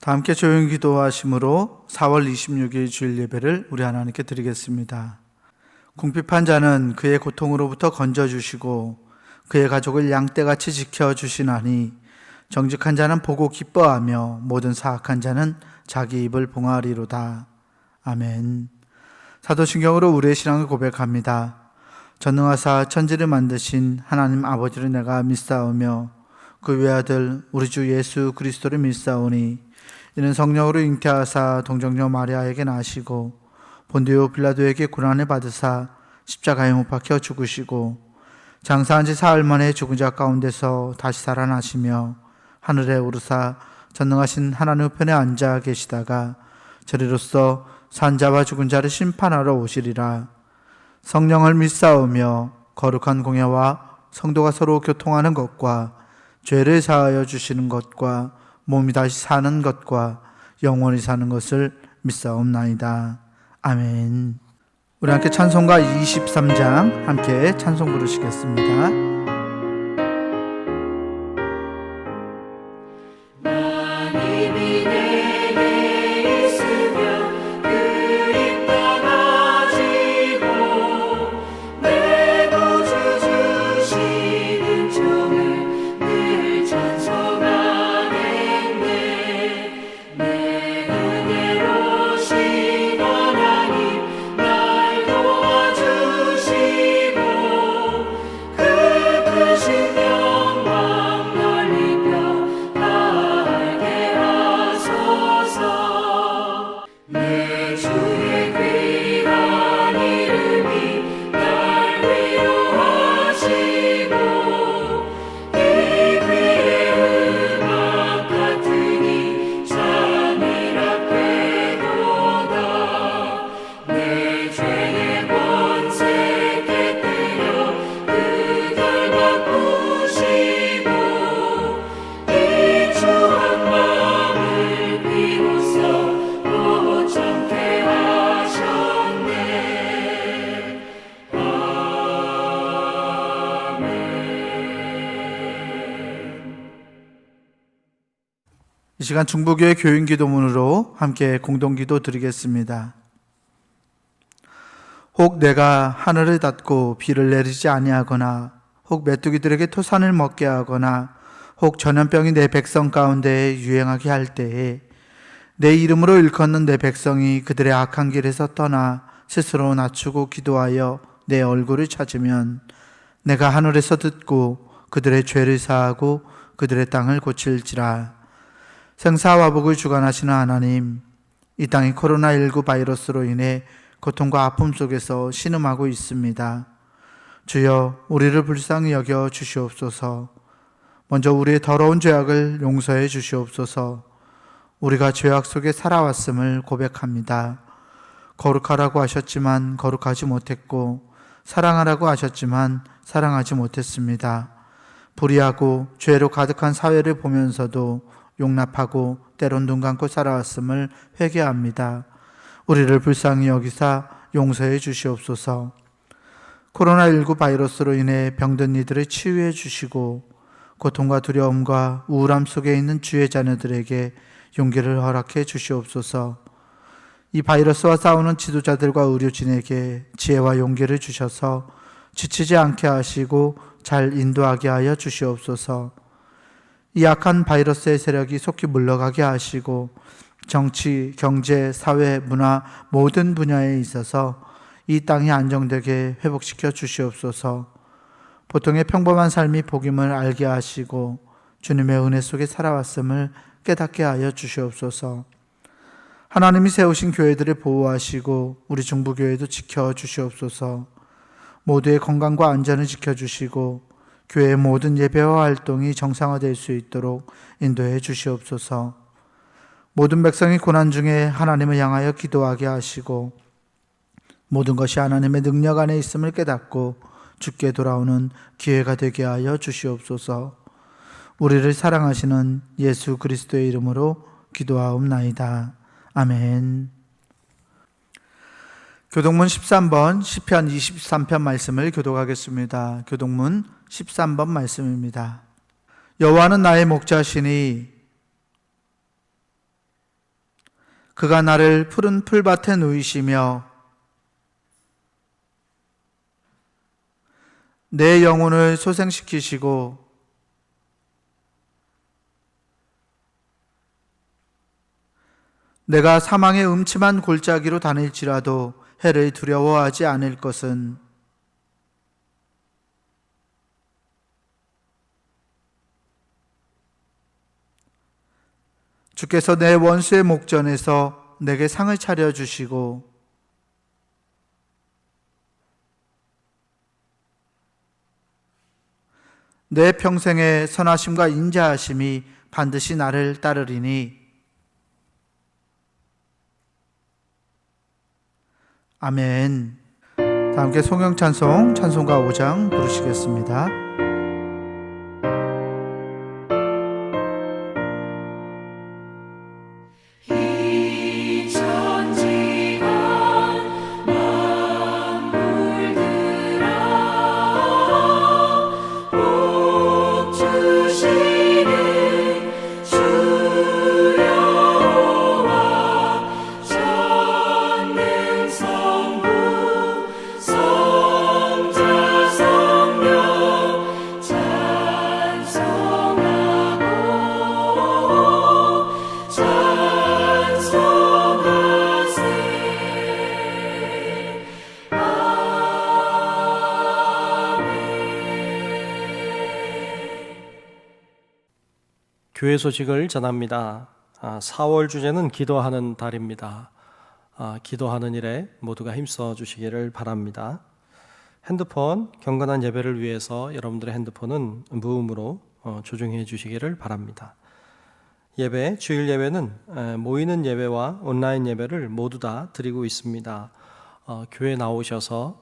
다 함께 조용히 기도하심으로 4월 26일 주일 예배를 우리 하나님께 드리겠습니다. 궁핍한 자는 그의 고통으로부터 건져주시고 그의 가족을 양떼같이 지켜주시나니 정직한 자는 보고 기뻐하며 모든 사악한 자는 자기 입을 봉하리로다. 아멘. 사도신경으로 우리의 신앙을 고백합니다. 전능하사 천지를 만드신 하나님 아버지를 내가 믿사오며 그 외아들 우리 주 예수 그리스도를 믿사오니 이는 성령으로 잉태하사 동정녀 마리아에게 나시고 본디오 빌라도에게 고난을 받으사 십자가에 못 박혀 죽으시고 장사한 지 사흘 만에 죽은 자 가운데서 다시 살아나시며 하늘에 오르사 전능하신 하나님 우편에 앉아 계시다가 저리로서 산자와 죽은 자를 심판하러 오시리라. 성령을 믿사오며 거룩한 공예와 성도가 서로 교통하는 것과 죄를 사하여 주시는 것과 몸이 다시 사는 것과 영원히 사는 것을 믿사옵나이다. 아멘. 우리 함께 찬송가 23장 함께 찬송 부르시겠습니다. 이 시간 중부교회 교인기도문으로 함께 공동기도 드리겠습니다. 혹 내가 하늘을 닫고 비를 내리지 아니하거나 혹 메뚜기들에게 토산을 먹게 하거나 혹 전염병이 내 백성 가운데 유행하게 할 때에 내 이름으로 일컫는 내 백성이 그들의 악한 길에서 떠나 스스로 낮추고 기도하여 내 얼굴을 찾으면 내가 하늘에서 듣고 그들의 죄를 사하고 그들의 땅을 고칠지라. 생사화복을 주관하시는 하나님, 이 땅이 코로나19 바이러스로 인해 고통과 아픔 속에서 신음하고 있습니다. 주여, 우리를 불쌍히 여겨 주시옵소서. 먼저 우리의 더러운 죄악을 용서해 주시옵소서. 우리가 죄악 속에 살아왔음을 고백합니다. 거룩하라고 하셨지만 거룩하지 못했고, 사랑하라고 하셨지만 사랑하지 못했습니다. 불의하고 죄로 가득한 사회를 보면서도 용납하고 때론 눈 감고 살아왔음을 회개합니다. 우리를 불쌍히 여기사 용서해 주시옵소서. 코로나19 바이러스로 인해 병든 이들을 치유해 주시고 고통과 두려움과 우울함 속에 있는 주의 자녀들에게 용기를 허락해 주시옵소서. 이 바이러스와 싸우는 지도자들과 의료진에게 지혜와 용기를 주셔서 지치지 않게 하시고 잘 인도하게 하여 주시옵소서. 이 악한 바이러스의 세력이 속히 물러가게 하시고 정치, 경제, 사회, 문화 모든 분야에 있어서 이 땅이 안정되게 회복시켜 주시옵소서. 보통의 평범한 삶이 복임을 알게 하시고 주님의 은혜 속에 살아왔음을 깨닫게 하여 주시옵소서. 하나님이 세우신 교회들을 보호하시고 우리 중부교회도 지켜주시옵소서. 모두의 건강과 안전을 지켜주시고 교회의 모든 예배와 활동이 정상화될 수 있도록 인도해 주시옵소서. 모든 백성이 고난 중에 하나님을 향하여 기도하게 하시고 모든 것이 하나님의 능력 안에 있음을 깨닫고 주께 돌아오는 기회가 되게 하여 주시옵소서. 우리를 사랑하시는 예수 그리스도의 이름으로 기도하옵나이다. 아멘. 교동문 13번 시편 23편 말씀을 교독하겠습니다. 교동문 13번 말씀입니다. 여호와는 나의 목자시니 그가 나를 푸른 풀밭에 누이시며 내 영혼을 소생시키시고 내가 사망의 음침한 골짜기로 다닐지라도 해를 두려워하지 않을 것은 주께서 내 원수의 목전에서 내게 상을 차려주시고 내 평생의 선하심과 인자하심이 반드시 나를 따르리니 아멘. 다 함께 송영찬송 찬송가 5장 부르시겠습니다. 교회 소식을 전합니다. 4월 주제는 기도하는 달입니다. 기도하는 일에 모두가 힘써 주시기를 바랍니다. 핸드폰 경건한 예배를 위해서 여러분들의 핸드폰은 무음으로 조정해 주시기를 바랍니다. 예배, 주일 예배는 모이는 예배와 온라인 예배를 모두 다 드리고 있습니다. 교회 나오셔서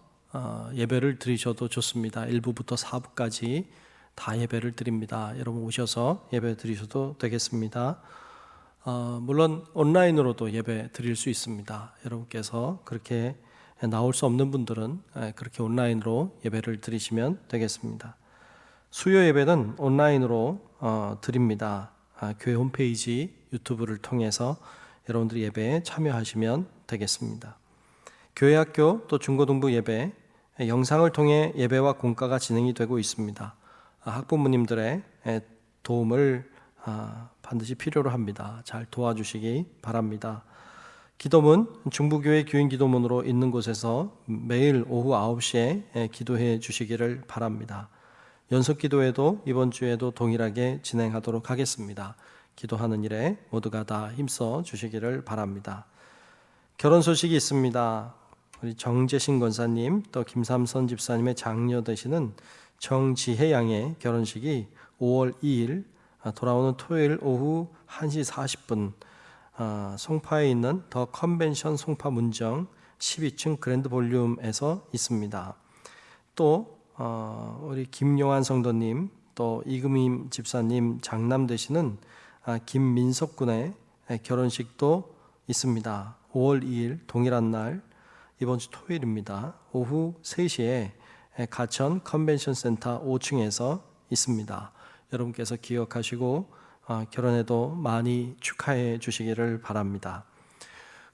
예배를 드리셔도 좋습니다. 1부부터 4부까지 다 예배를 드립니다. 여러분 오셔서 예배 드리셔도 되겠습니다. 물론 온라인으로도 예배 드릴 수 있습니다. 여러분께서 그렇게 나올 수 없는 분들은 그렇게 온라인으로 예배를 드리시면 되겠습니다. 수요 예배는 온라인으로 드립니다. 교회 홈페이지 유튜브를 통해서 여러분들이 예배에 참여하시면 되겠습니다. 교회 학교 또 중고등부 예배 영상을 통해 예배와 공과가 진행이 되고 있습니다. 학부모님들의 도움을 반드시 필요로 합니다. 잘 도와주시기 바랍니다. 기도문 중부교회 교인기도문으로 있는 곳에서 매일 오후 9시에 기도해 주시기를 바랍니다. 연속기도회도 이번 주에도 동일하게 진행하도록 하겠습니다. 기도하는 일에 모두가 다 힘써 주시기를 바랍니다. 결혼 소식이 있습니다. 우리 정재신 권사님 또 김삼선 집사님의 장녀 되시는 정지혜 양의 결혼식이 5월 2일 돌아오는 토요일 오후 1시 40분 송파에 있는 더 컨벤션 송파 문정 12층 그랜드 볼륨에서 있습니다. 또 우리 김용환 성도님 또 이금임 집사님 장남 되시는 김민석 군의 결혼식도 있습니다. 5월 2일 동일한 날 이번 주 토요일입니다. 오후 3시에 가천 컨벤션 센터 5층에서 있습니다. 여러분께서 기억하시고 결혼에도 많이 축하해 주시기를 바랍니다.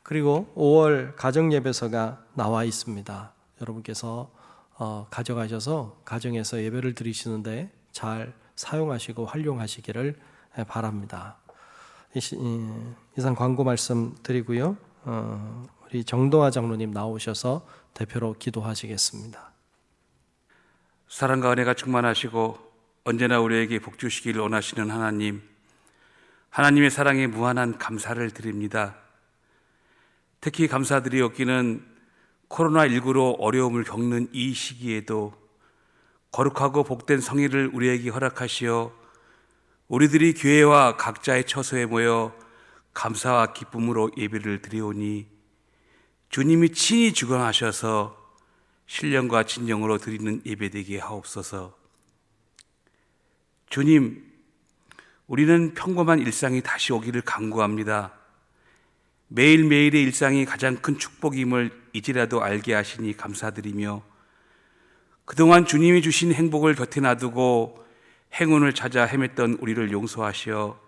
그리고 5월 가정예배서가 나와 있습니다. 여러분께서 가져가셔서 가정에서 예배를 드리시는데 잘 사용하시고 활용하시기를 바랍니다. 이상 광고 말씀 드리고요. 우리 정동아 장로님 나오셔서 대표로 기도하시겠습니다. 사랑과 은혜가 충만하시고 언제나 우리에게 복 주시기를 원하시는 하나님, 하나님의 사랑에 무한한 감사를 드립니다. 특히 감사드리옵기는 코로나19로 어려움을 겪는 이 시기에도 거룩하고 복된 성일을 우리에게 허락하시어 우리들이 교회와 각자의 처소에 모여 감사와 기쁨으로 예배를 드리오니 주님이 친히 주관하셔서 신령과 진정으로 드리는 예배되게 하옵소서. 주님, 우리는 평범한 일상이 다시 오기를 간구합니다. 매일매일의 일상이 가장 큰 축복임을 이제라도 알게 하시니 감사드리며 그동안 주님이 주신 행복을 곁에 놔두고 행운을 찾아 헤맸던 우리를 용서하시어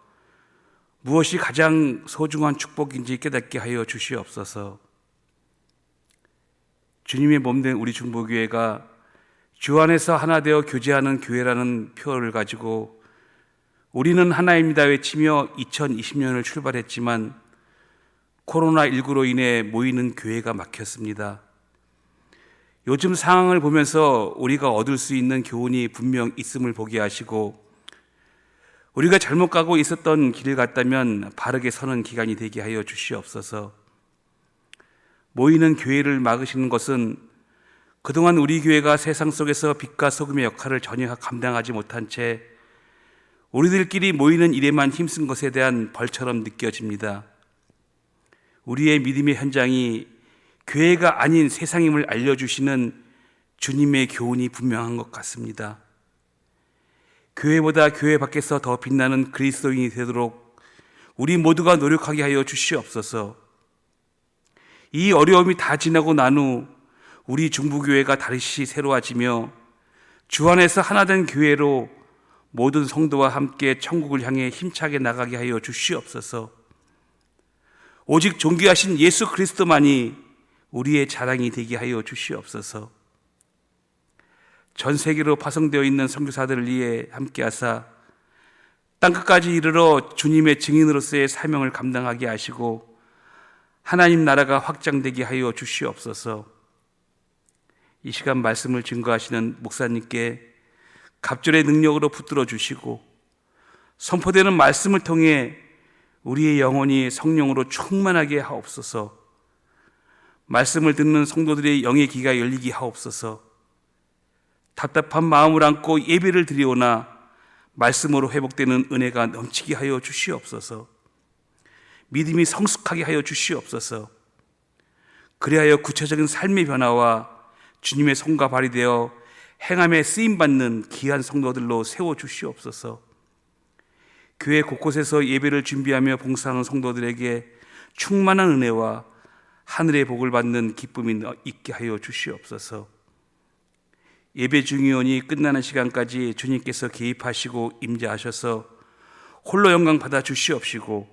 무엇이 가장 소중한 축복인지 깨닫게 하여 주시옵소서. 주님의 몸된 우리 중보교회가 주 안에서 하나 되어 교제하는 교회라는 표어를 가지고 우리는 하나입니다 외치며 2020년을 출발했지만 코로나19로 인해 모이는 교회가 막혔습니다. 요즘 상황을 보면서 우리가 얻을 수 있는 교훈이 분명 있음을 보게 하시고, 우리가 잘못 가고 있었던 길을 갔다면 바르게 서는 기간이 되게 하여 주시옵소서. 모이는 교회를 막으시는 것은 그동안 우리 교회가 세상 속에서 빛과 소금의 역할을 전혀 감당하지 못한 채 우리들끼리 모이는 일에만 힘쓴 것에 대한 벌처럼 느껴집니다. 우리의 믿음의 현장이 교회가 아닌 세상임을 알려주시는 주님의 교훈이 분명한 것 같습니다. 교회보다 교회 밖에서 더 빛나는 그리스도인이 되도록 우리 모두가 노력하게 하여 주시옵소서. 이 어려움이 다 지나고 난 후 우리 중부교회가 다시 새로워지며 주 안에서 하나된 교회로 모든 성도와 함께 천국을 향해 힘차게 나가게 하여 주시옵소서. 오직 존귀하신 예수 그리스도만이 우리의 자랑이 되게 하여 주시옵소서. 전 세계로 파송되어 있는 선교사들을 위해 함께하사 땅끝까지 이르러 주님의 증인으로서의 사명을 감당하게 하시고 하나님 나라가 확장되게 하여 주시옵소서. 이 시간 말씀을 증거하시는 목사님께 갑절의 능력으로 붙들어 주시고 선포되는 말씀을 통해 우리의 영혼이 성령으로 충만하게 하옵소서. 말씀을 듣는 성도들의 영의 귀가 열리게 하옵소서. 답답한 마음을 안고 예배를 드리오나 말씀으로 회복되는 은혜가 넘치게 하여 주시옵소서. 믿음이 성숙하게 하여 주시옵소서. 그리하여 구체적인 삶의 변화와 주님의 손과 발이 되어 행함에 쓰임받는 귀한 성도들로 세워주시옵소서. 교회 곳곳에서 예배를 준비하며 봉사하는 성도들에게 충만한 은혜와 하늘의 복을 받는 기쁨이 있게 하여 주시옵소서. 예배 중의원이 끝나는 시간까지 주님께서 개입하시고 임재하셔서 홀로 영광 받아 주시옵시고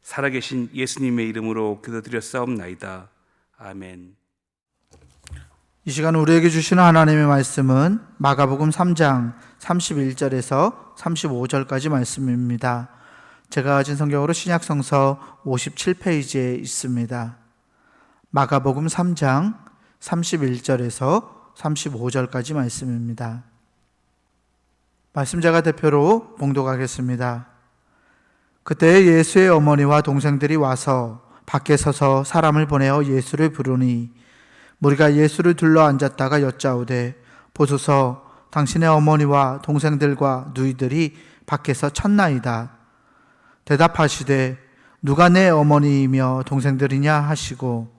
살아계신 예수님의 이름으로 기도드렸사옵나이다. 아멘. 이 시간 우리에게 주시는 하나님의 말씀은 마가복음 3장 31절에서 35절까지 말씀입니다. 제가 가진 성경으로 신약성서 57페이지에 있습니다. 마가복음 3장 31절에서 35절까지 말씀입니다. 말씀 제가 대표로 봉독하겠습니다. 그때 예수의 어머니와 동생들이 와서 밖에 서서 사람을 보내어 예수를 부르니 무리가 예수를 둘러 앉았다가 여짜오되 보소서 당신의 어머니와 동생들과 누이들이 밖에서 쳤나이다. 대답하시되 누가 내 어머니이며 동생들이냐 하시고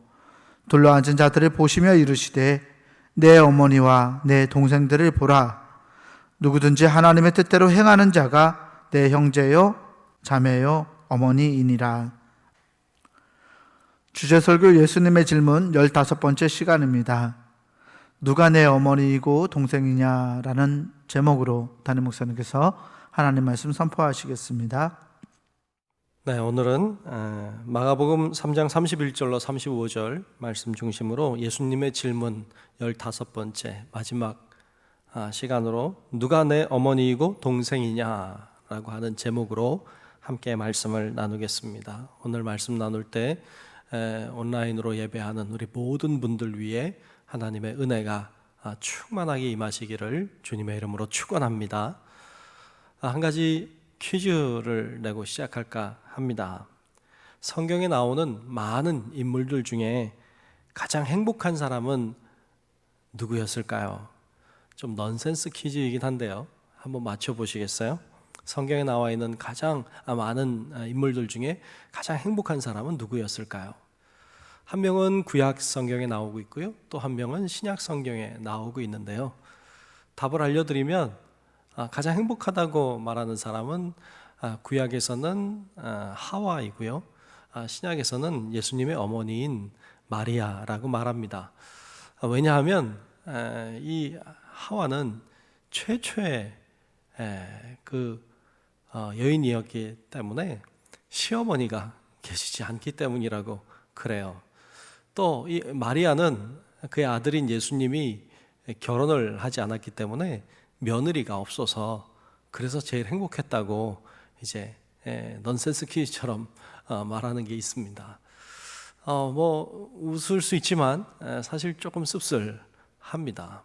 둘러 앉은 자들을 보시며 이르시되 내 어머니와 내 동생들을 보라. 누구든지 하나님의 뜻대로 행하는 자가 내 형제요 자매요 어머니이니라. 주제설교 예수님의 질문 15번째 시간입니다. 누가 내 어머니이고 동생이냐라는 제목으로 담임 목사님께서 하나님 말씀 선포하시겠습니다. 네, 오늘은 마가복음 3장 31절로 35절 말씀 중심으로 예수님의 질문 15번째 마지막 시간으로 누가 내 어머니이고 동생이냐라고 하는 제목으로 함께 말씀을 나누겠습니다. 오늘 말씀 나눌 때 온라인으로 예배하는 우리 모든 분들 위해 하나님의 은혜가 충만하게 임하시기를 주님의 이름으로 축원합니다. 한 가지 퀴즈를 내고 시작할까 합니다. 성경에 나오는 많은 인물들 중에 가장 행복한 사람은 누구였을까요? 좀 넌센스 퀴즈이긴 한데요. 한번 맞춰보시겠어요? 성경에 나와 있는 가장 많은 인물들 중에 가장 행복한 사람은 누구였을까요? 한 명은 구약 성경에 나오고 있고요. 또 한 명은 신약 성경에 나오고 있는데요. 답을 알려드리면 가장 행복하다고 말하는 사람은 구약에서는 하와이고요. 신약에서는 예수님의 어머니인 마리아라고 말합니다. 왜냐하면 이 하와는 최초의 그 여인이었기 때문에 시어머니가 계시지 않기 때문이라고 그래요. 또 이 마리아는 그의 아들인 예수님이 결혼을 하지 않았기 때문에 며느리가 없어서 그래서 제일 행복했다고 이제 넌센스 퀴즈처럼 말하는 게 있습니다. 뭐 웃을 수 있지만 사실 조금 씁쓸합니다.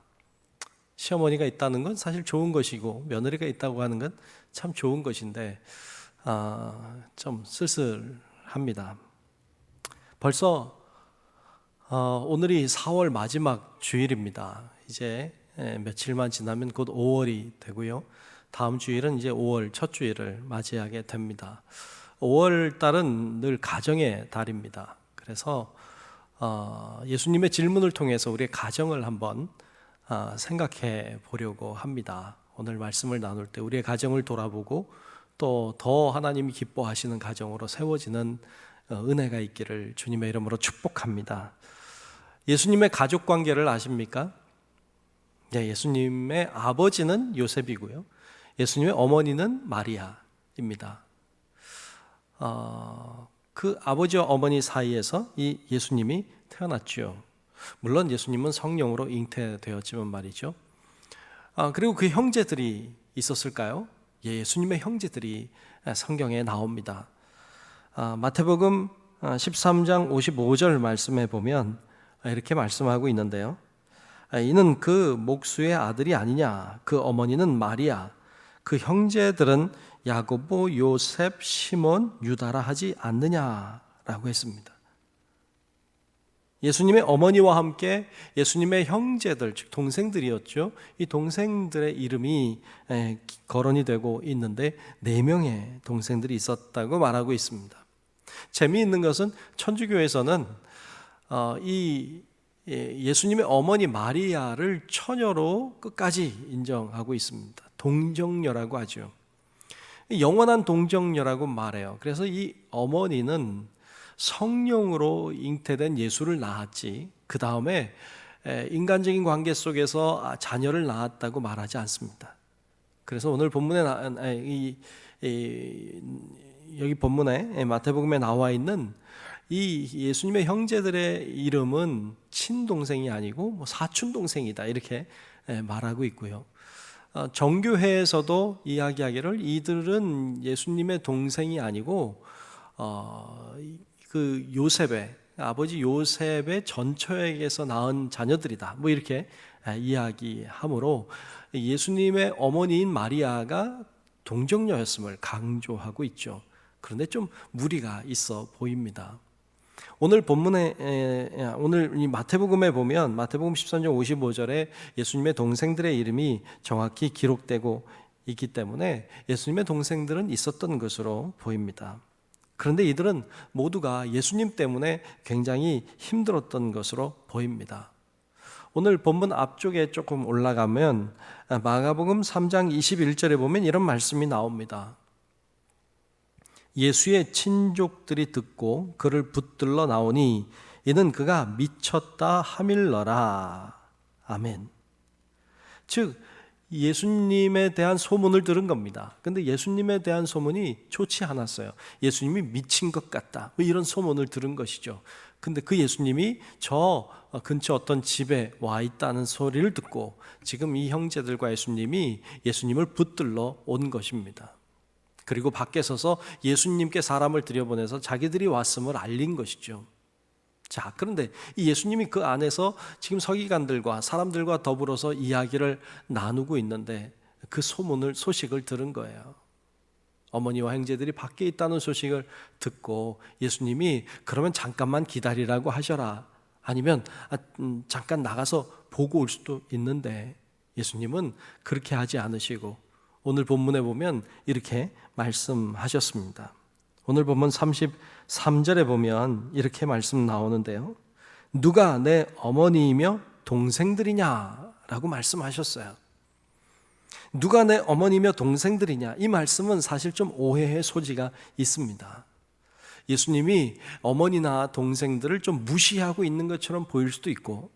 시어머니가 있다는 건 사실 좋은 것이고 며느리가 있다고 하는 건 참 좋은 것인데 좀 쓸쓸합니다. 벌써 오늘이 4월 마지막 주일입니다. 이제 며칠만 지나면 곧 5월이 되고요. 다음 주일은 이제 5월 첫 주일을 맞이하게 됩니다. 5월 달은 늘 가정의 달입니다. 그래서 예수님의 질문을 통해서 우리의 가정을 한번 생각해 보려고 합니다. 오늘 말씀을 나눌 때 우리의 가정을 돌아보고 또 더 하나님이 기뻐하시는 가정으로 세워지는 은혜가 있기를 주님의 이름으로 축복합니다. 예수님의 가족 관계를 아십니까? 예수님의 아버지는 요셉이고요. 예수님의 어머니는 마리아입니다. 그 아버지와 어머니 사이에서 이 예수님이 태어났죠. 물론 예수님은 성령으로 잉태되었지만 말이죠. 그리고 그 형제들이 있었을까요? 예수님의 형제들이 성경에 나옵니다. 마태복음 13장 55절 말씀에 보면 이렇게 말씀하고 있는데요. 이는 그 목수의 아들이 아니냐? 그 어머니는 마리아, 그 형제들은 야고보, 요셉, 시몬, 유다라 하지 않느냐라고 했습니다. 예수님의 어머니와 함께 예수님의 형제들, 즉 동생들이었죠. 이 동생들의 이름이 거론이 되고 있는데 4명의 동생들이 있었다고 말하고 있습니다. 재미있는 것은 천주교에서는 이 예수님의 어머니 마리아를 처녀로 끝까지 인정하고 있습니다. 동정녀라고 하죠. 영원한 동정녀라고 말해요. 그래서 이 어머니는 성령으로 잉태된 예수를 낳았지 그 다음에 인간적인 관계 속에서 자녀를 낳았다고 말하지 않습니다. 그래서 오늘 본문에 여기 본문에 마태복음에 나와 있는 이 예수님의 형제들의 이름은 친동생이 아니고 사촌동생이다 이렇게 말하고 있고요. 정교회에서도 이야기하기를 이들은 예수님의 동생이 아니고 그 요셉의 아버지 요셉의 전처에게서 낳은 자녀들이다 뭐 이렇게 이야기하므로 예수님의 어머니인 마리아가 동정녀였음을 강조하고 있죠. 그런데 좀 무리가 있어 보입니다. 오늘 본문에 오늘 이 마태복음에 보면 마태복음 13장 55절에 예수님의 동생들의 이름이 정확히 기록되고 있기 때문에 예수님의 동생들은 있었던 것으로 보입니다. 그런데 이들은 모두가 예수님 때문에 굉장히 힘들었던 것으로 보입니다. 오늘 본문 앞쪽에 조금 올라가면 마가복음 3장 21절에 보면 이런 말씀이 나옵니다. 예수의 친족들이 듣고 그를 붙들러 나오니 이는 그가 미쳤다 하밀러라. 아멘. 즉 예수님에 대한 소문을 들은 겁니다. 근데 예수님에 대한 소문이 좋지 않았어요. 예수님이 미친 것 같다 뭐 이런 소문을 들은 것이죠. 근데 그 예수님이 저 근처 어떤 집에 와 있다는 소리를 듣고 지금 이 형제들과 예수님이 예수님을 붙들러 온 것입니다. 그리고 밖에 서서 예수님께 사람을 들여보내서 자기들이 왔음을 알린 것이죠. 자, 그런데 이 예수님이 그 안에서 지금 서기관들과 사람들과 더불어서 이야기를 나누고 있는데 그 소식을 들은 거예요. 어머니와 형제들이 밖에 있다는 소식을 듣고 예수님이 그러면 잠깐만 기다리라고 하셔라. 아니면 잠깐 나가서 보고 올 수도 있는데 예수님은 그렇게 하지 않으시고 오늘 본문에 보면 이렇게 말씀하셨습니다. 오늘 본문 33절에 보면 이렇게 말씀 나오는데요. 누가 내 어머니이며 동생들이냐라고 말씀하셨어요. 누가 내 어머니며 동생들이냐 이 말씀은 사실 좀 오해의 소지가 있습니다. 예수님이 어머니나 동생들을 좀 무시하고 있는 것처럼 보일 수도 있고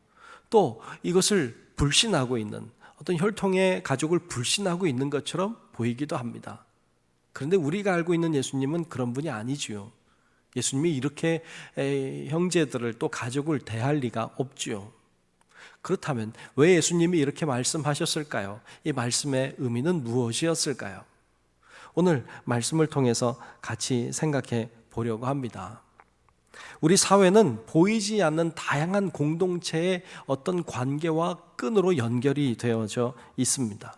또 이것을 불신하고 있는 어떤 혈통의 가족을 불신하고 있는 것처럼 보이기도 합니다. 그런데 우리가 알고 있는 예수님은 그런 분이 아니지요. 예수님이 이렇게 형제들을 또 가족을 대할 리가 없지요. 그렇다면 왜 예수님이 이렇게 말씀하셨을까요? 이 말씀의 의미는 무엇이었을까요? 오늘 말씀을 통해서 같이 생각해 보려고 합니다. 우리 사회는 보이지 않는 다양한 공동체의 어떤 관계와 끈으로 연결이 되어져 있습니다.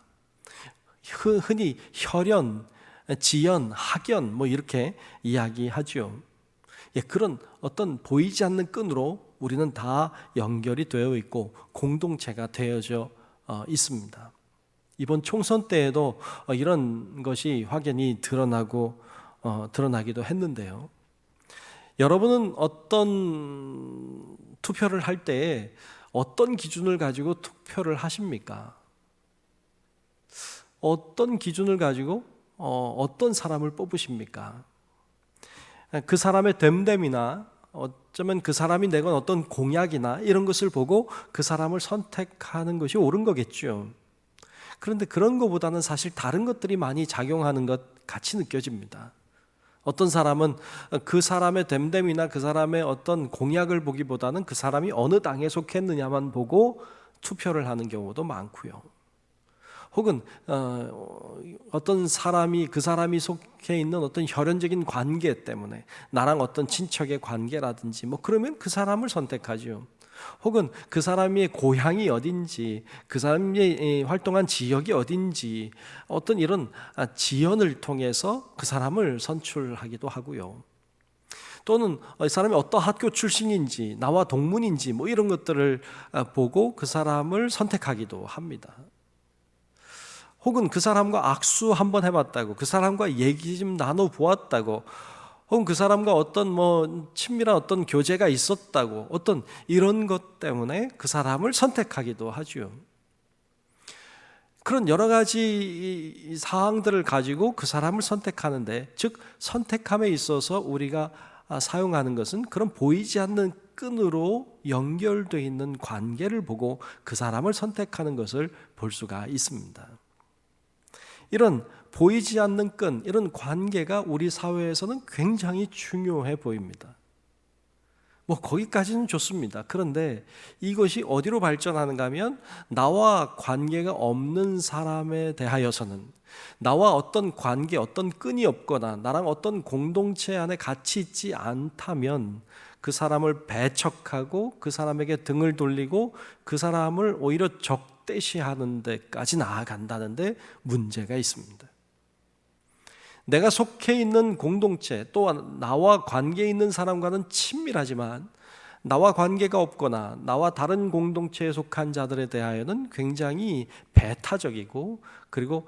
흔히 혈연, 지연, 학연 뭐 이렇게 이야기하죠. 그런 어떤 보이지 않는 끈으로 우리는 다 연결이 되어 있고 공동체가 되어져 있습니다. 이번 총선 때에도 이런 것이 확연히 드러나기도 했는데요. 여러분은 어떤 투표를 할 때에 어떤 기준을 가지고 투표를 하십니까? 어떤 기준을 가지고 어떤 사람을 뽑으십니까? 그 사람의 됨됨이나 어쩌면 그 사람이 내건 어떤 공약이나 이런 것을 보고 그 사람을 선택하는 것이 옳은 거겠죠. 그런데 그런 것보다는 사실 다른 것들이 많이 작용하는 것 같이 느껴집니다. 어떤 사람은 그 사람의 됨됨이나 그 사람의 어떤 공약을 보기보다는 그 사람이 어느 당에 속했느냐만 보고 투표를 하는 경우도 많고요. 혹은 어떤 사람이 그 사람이 속해 있는 어떤 혈연적인 관계 때문에 나랑 어떤 친척의 관계라든지 뭐 그러면 그 사람을 선택하죠. 혹은 그 사람의 고향이 어딘지, 그 사람이 활동한 지역이 어딘지 어떤 이런 지연을 통해서 그 사람을 선출하기도 하고요. 또는 이 사람이 어떤 학교 출신인지, 나와 동문인지 뭐 이런 것들을 보고 그 사람을 선택하기도 합니다. 혹은 그 사람과 악수 한번 해봤다고, 그 사람과 얘기 좀 나눠보았다고, 혹은 그 사람과 어떤 친밀한 어떤 교제가 있었다고, 어떤 이런 것 때문에 그 사람을 선택하기도 하죠. 그런 여러 가지 사항들을 가지고 그 사람을 선택하는데, 즉 선택함에 있어서 우리가 사용하는 것은 그런 보이지 않는 끈으로 연결되어 있는 관계를 보고 그 사람을 선택하는 것을 볼 수가 있습니다. 이런 보이지 않는 끈, 이런 관계가 우리 사회에서는 굉장히 중요해 보입니다. 거기까지는 좋습니다. 그런데 이것이 어디로 발전하는가 하면 나와 관계가 없는 사람에 대하여서는, 나와 어떤 관계, 어떤 끈이 없거나 나랑 어떤 공동체 안에 같이 있지 않다면 그 사람을 배척하고 그 사람에게 등을 돌리고 그 사람을 오히려 적대시하는 데까지 나아간다는 데 문제가 있습니다. 내가 속해 있는 공동체, 또한 나와 관계 있는 사람과는 친밀하지만 나와 관계가 없거나 나와 다른 공동체에 속한 자들에 대하여는 굉장히 배타적이고, 그리고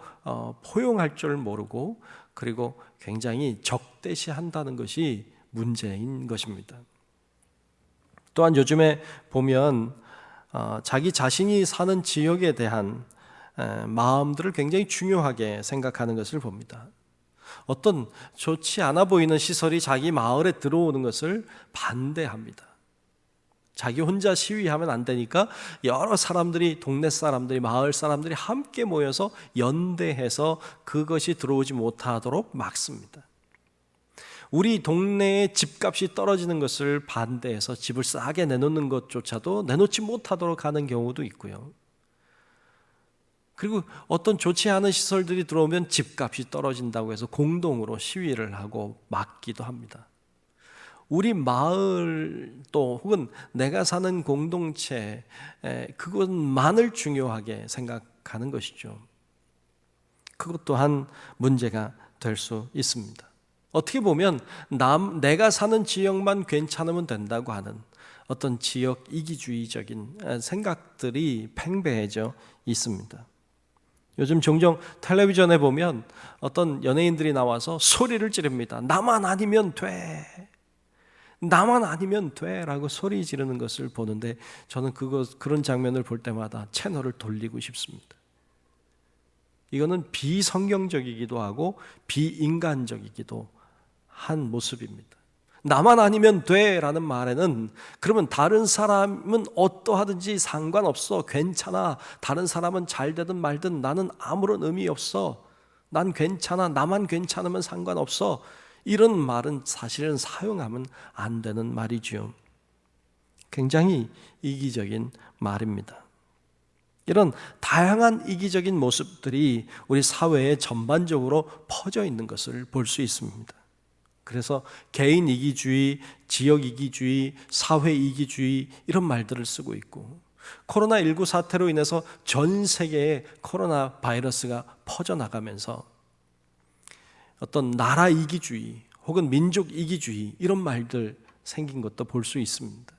포용할 줄 모르고, 그리고 굉장히 적대시한다는 것이 문제인 것입니다. 또한 요즘에 보면 자기 자신이 사는 지역에 대한 마음들을 굉장히 중요하게 생각하는 것을 봅니다. 어떤 좋지 않아 보이는 시설이 자기 마을에 들어오는 것을 반대합니다. 자기 혼자 시위하면 안 되니까 여러 사람들이, 동네 사람들이, 마을 사람들이 함께 모여서 연대해서 그것이 들어오지 못하도록 막습니다. 우리 동네에 집값이 떨어지는 것을 반대해서 집을 싸게 내놓는 것조차도 내놓지 못하도록 하는 경우도 있고요. 그리고 어떤 좋지 않은 시설들이 들어오면 집값이 떨어진다고 해서 공동으로 시위를 하고 막기도 합니다. 우리 마을 또 혹은 내가 사는 공동체, 그것만을 중요하게 생각하는 것이죠. 그것 또한 문제가 될 수 있습니다. 어떻게 보면 내가 사는 지역만 괜찮으면 된다고 하는 어떤 지역 이기주의적인 생각들이 팽배해져 있습니다. 요즘 종종 텔레비전에 보면 어떤 연예인들이 나와서 소리를 지릅니다. 나만 아니면 돼, 나만 아니면 돼 라고 소리 지르는 것을 보는데 저는 그런 장면을 볼 때마다 채널을 돌리고 싶습니다. 이거는 비성경적이기도 하고 비인간적이기도 한 모습입니다. 나만 아니면 돼 라는 말에는 그러면 다른 사람은 어떠하든지 상관없어, 괜찮아, 다른 사람은 잘 되든 말든 나는 아무런 의미 없어, 난 괜찮아, 나만 괜찮으면 상관없어, 이런 말은 사실은 사용하면 안 되는 말이죠. 굉장히 이기적인 말입니다. 이런 다양한 이기적인 모습들이 우리 사회에 전반적으로 퍼져 있는 것을 볼 수 있습니다. 그래서 개인 이기주의, 지역 이기주의, 사회 이기주의 이런 말들을 쓰고 있고, 코로나19 사태로 인해서 전 세계에 코로나 바이러스가 퍼져나가면서 어떤 나라 이기주의 혹은 민족 이기주의 이런 말들 생긴 것도 볼 수 있습니다.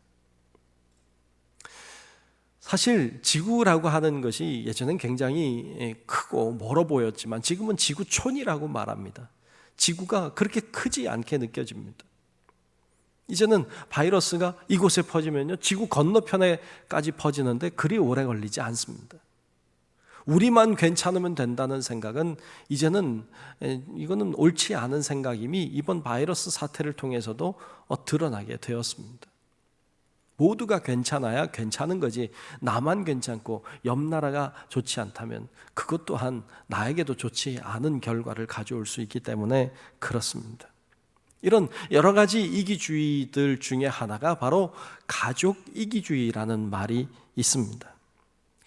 사실 지구라고 하는 것이 예전엔 굉장히 크고 멀어 보였지만 지금은 지구촌이라고 말합니다. 지구가 그렇게 크지 않게 느껴집니다. 이제는 바이러스가 이곳에 퍼지면요, 지구 건너편에까지 퍼지는데 그리 오래 걸리지 않습니다. 우리만 괜찮으면 된다는 생각은 이제는 이거는 옳지 않은 생각임이 이번 바이러스 사태를 통해서도 드러나게 되었습니다. 모두가 괜찮아야 괜찮은 거지, 나만 괜찮고 옆 나라가 좋지 않다면 그것 또한 나에게도 좋지 않은 결과를 가져올 수 있기 때문에 그렇습니다. 이런 여러 가지 이기주의들 중에 하나가 바로 가족 이기주의라는 말이 있습니다.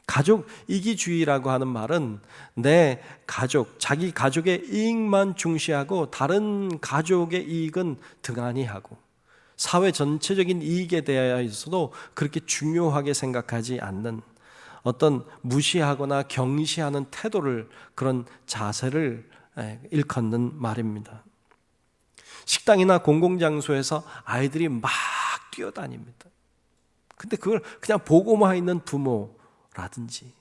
가족 이기주의라고 하는 말은 내 가족, 자기 가족의 이익만 중시하고 다른 가족의 이익은 등한히 하고 사회 전체적인 이익에 대해서도 그렇게 중요하게 생각하지 않는 어떤 무시하거나 경시하는 태도를, 그런 자세를 일컫는 말입니다. 식당이나 공공장소에서 아이들이 막 뛰어다닙니다. 근데 그걸 그냥 보고만 있는 부모라든지,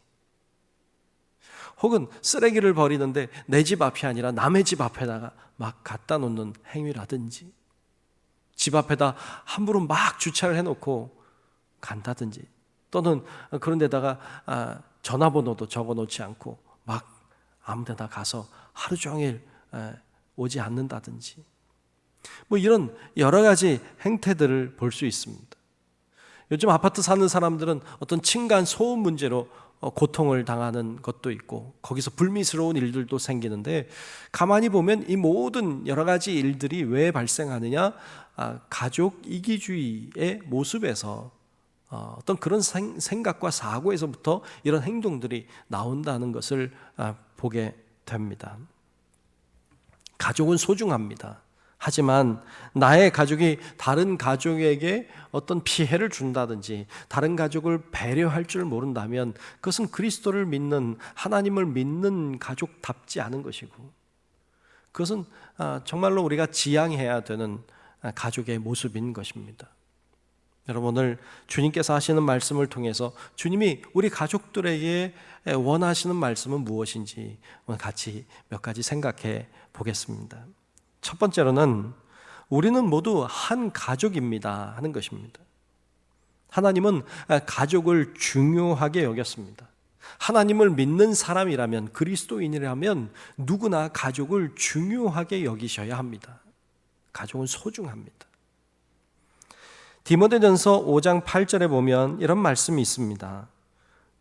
혹은 쓰레기를 버리는데 내 집 앞이 아니라 남의 집 앞에다가 막 갖다 놓는 행위라든지, 집 앞에다 함부로 막 주차를 해놓고 간다든지, 또는 그런 데다가 전화번호도 적어놓지 않고 막 아무 데나 가서 하루 종일 오지 않는다든지, 뭐 이런 여러 가지 행태들을 볼 수 있습니다. 요즘 아파트 사는 사람들은 어떤 층간 소음 문제로 고통을 당하는 것도 있고 거기서 불미스러운 일들도 생기는데, 가만히 보면 이 모든 여러 가지 일들이 왜 발생하느냐, 가족 이기주의의 모습에서 어떤 그런 생각과 사고에서부터 이런 행동들이 나온다는 것을 보게 됩니다. 가족은 소중합니다. 하지만 나의 가족이 다른 가족에게 어떤 피해를 준다든지 다른 가족을 배려할 줄 모른다면 그것은 그리스도를 믿는, 하나님을 믿는 가족답지 않은 것이고, 그것은 정말로 우리가 지향해야 되는 가족의 모습인 것입니다. 여러분, 오늘 주님께서 하시는 말씀을 통해서 주님이 우리 가족들에게 원하시는 말씀은 무엇인지 오늘 같이 몇 가지 생각해 보겠습니다. 첫 번째로는 우리는 모두 한 가족입니다 하는 것입니다. 하나님은 가족을 중요하게 여겼습니다. 하나님을 믿는 사람이라면, 그리스도인이라면 누구나 가족을 중요하게 여기셔야 합니다. 가족은 소중합니다. 디모데전서 5장 8절에 보면 이런 말씀이 있습니다.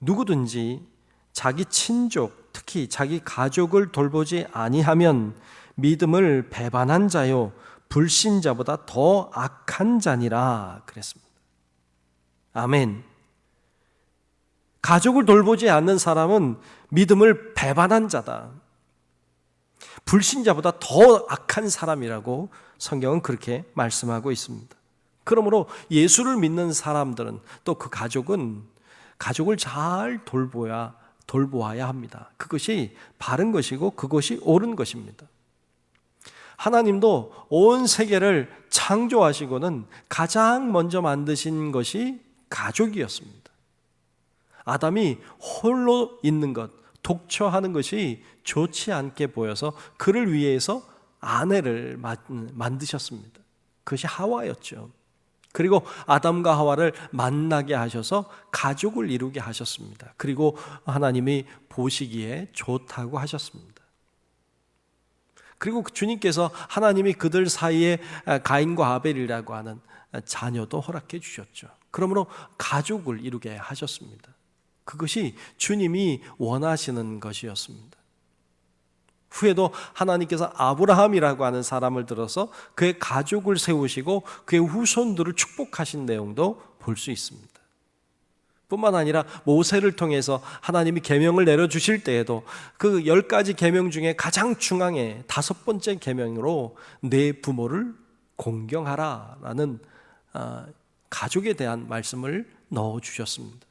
누구든지 자기 친족, 특히 자기 가족을 돌보지 아니하면 믿음을 배반한 자요 불신자보다 더 악한 자니라 그랬습니다. 아멘. 가족을 돌보지 않는 사람은 믿음을 배반한 자다, 불신자보다 더 악한 사람이라고 성경은 그렇게 말씀하고 있습니다. 그러므로 예수를 믿는 사람들은 또 그 가족은 가족을 잘 돌보아야 합니다. 그것이 바른 것이고 그것이 옳은 것입니다. 하나님도 온 세계를 창조하시고는 가장 먼저 만드신 것이 가족이었습니다. 아담이 홀로 있는 것, 독처하는 것이 좋지 않게 보여서 그를 위해서 아내를 만드셨습니다. 그것이 하와였죠. 그리고 아담과 하와를 만나게 하셔서 가족을 이루게 하셨습니다. 그리고 하나님이 보시기에 좋다고 하셨습니다. 그리고 주님께서 하나님이 그들 사이에 가인과 아벨이라고 하는 자녀도 허락해 주셨죠. 그러므로 가족을 이루게 하셨습니다. 그것이 주님이 원하시는 것이었습니다. 후에도 하나님께서 아브라함이라고 하는 사람을 들어서 그의 가족을 세우시고 그의 후손들을 축복하신 내용도 볼 수 있습니다. 뿐만 아니라 모세를 통해서 하나님이 계명을 내려주실 때에도 그 10가지 계명 중에 가장 중앙에 5번째 계명으로 내 부모를 공경하라라는 가족에 대한 말씀을 넣어주셨습니다.